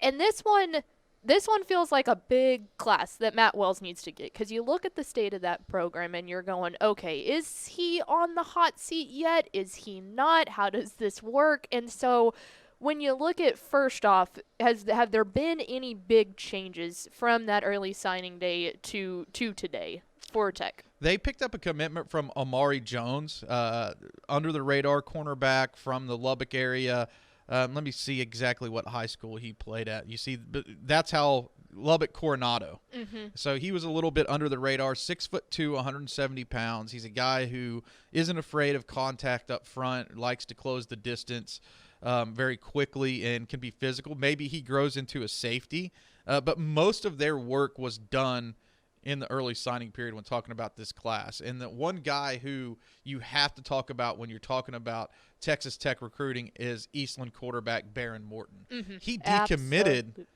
And this one feels like a big class that Matt Wells needs to get, because you look at the state of that program and you're going, okay, is he on the hot seat yet? Is he not? How does this work? And so when you look at, first off, have there been any big changes from that early signing day to today for Tech? They picked up a commitment from Amari Jones, under the radar cornerback from the Lubbock area. Let me see exactly what high school he played at. You see, that's how Lubbock Coronado. Mm-hmm. So he was a little bit under the radar, 6'2", 170 pounds. He's a guy who isn't afraid of contact up front, likes to close the distance very quickly, and can be physical. Maybe he grows into a safety, but most of their work was done in the early signing period when talking about this class. And the one guy who you have to talk about when you're talking about Texas Tech recruiting is Eastland quarterback Baron Morton. Mm-hmm. He decommitted Absolutely.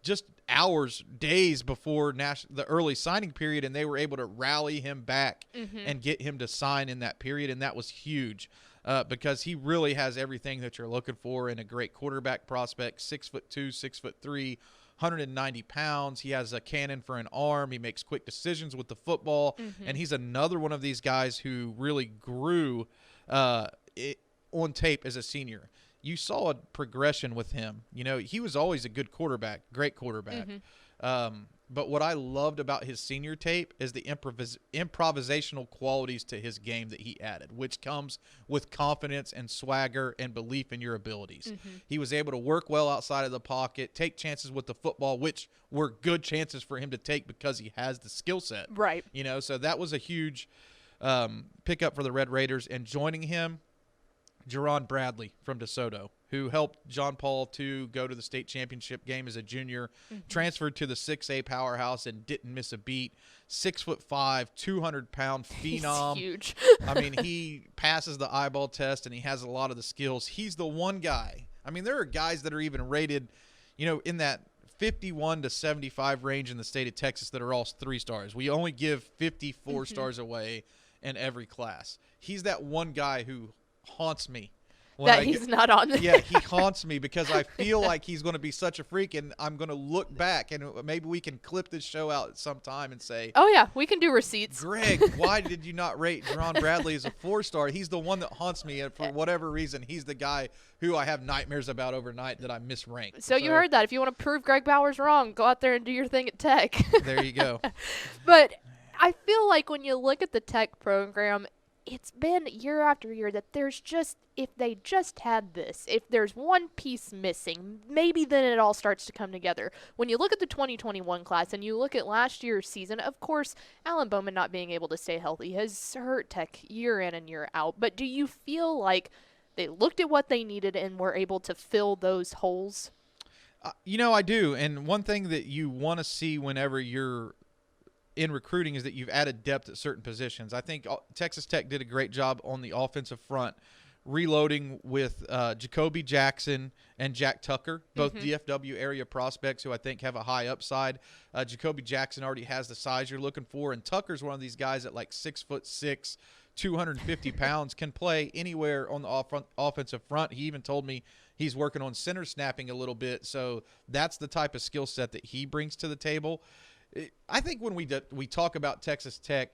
just hours, days before the early signing period, and they were able to rally him back and get him to sign in that period, and that was huge because he really has everything that you're looking for in a great quarterback prospect, 6'2", 6'3", 190 pounds. He has a cannon for an arm. He makes quick decisions with the football, and he's another one of these guys who really grew on tape as a senior. You saw a progression with him. You know, he was always a good quarterback, great quarterback. But what I loved about his senior tape is the improvisational qualities to his game that he added, which comes with confidence and swagger and belief in your abilities. He was able to work well outside of the pocket, take chances with the football, which were good chances for him to take because he has the skill set. Right. You know, so that was a huge pickup for the Red Raiders. And joining him, Jerron Bradley from DeSoto, who helped John Paul II go to the state championship game as a junior, transferred to the 6A powerhouse and didn't miss a beat. 6'5", 200-pound phenom. He's huge. I mean, he passes the eyeball test and he has a lot of the skills. He's the one guy. I mean, there are guys that are even rated, you know, in that 51 to 75 range in the state of Texas that are all 3 stars. We only give 54 stars away in every class. He's that one guy who haunts me. He's not on there. Yeah, he haunts me because I feel like he's going to be such a freak, and I'm going to look back, and maybe we can clip this show out sometime and say, oh, yeah, we can do receipts. Greg, why did you not rate Jerron Bradley as a 4-star? He's the one that haunts me, and for whatever reason, he's the guy who I have nightmares about overnight that I misranked. So you heard that. If you want to prove Greg Bowers wrong, go out there and do your thing at Tech. There you go. But I feel like when you look at the Tech program, it's been year after year that there's just, if they just had this, if there's one piece missing, maybe then it all starts to come together. When you look at the 2021 class and you look at last year's season, of course, Alan Bowman not being able to stay healthy has hurt Tech year in and year out. But do you feel like they looked at what they needed and were able to fill those holes? You know, I do. And one thing that you want to see whenever you're in recruiting is that you've added depth at certain positions. I think Texas Tech did a great job on the offensive front, reloading with Jacoby Jackson and Jack Tucker, both DFW area prospects who I think have a high upside. Jacoby Jackson already has the size you're looking for, and Tucker's one of these guys at like 6'6", 250 pounds, can play anywhere on the offensive front. He even told me he's working on center snapping a little bit, so that's the type of skill set that he brings to the table. I think when we talk about Texas Tech,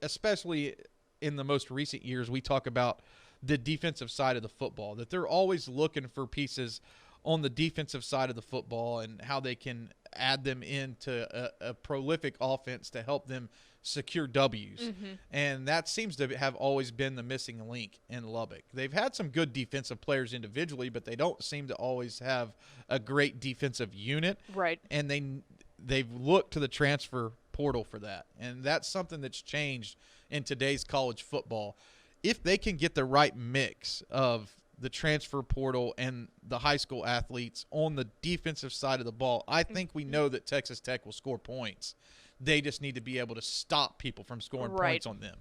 especially in the most recent years, we talk about the defensive side of the football, that they're always looking for pieces on the defensive side of the football and how they can add them into a prolific offense to help them secure W's. And that seems to have always been the missing link in Lubbock. They've had some good defensive players individually, but they don't seem to always have a great defensive unit. Right. And they've looked to the transfer portal for that. And that's something that's changed in today's college football. If they can get the right mix of the transfer portal and the high school athletes on the defensive side of the ball, I think we know that Texas Tech will score points. They just need to be able to stop people from scoring points on them.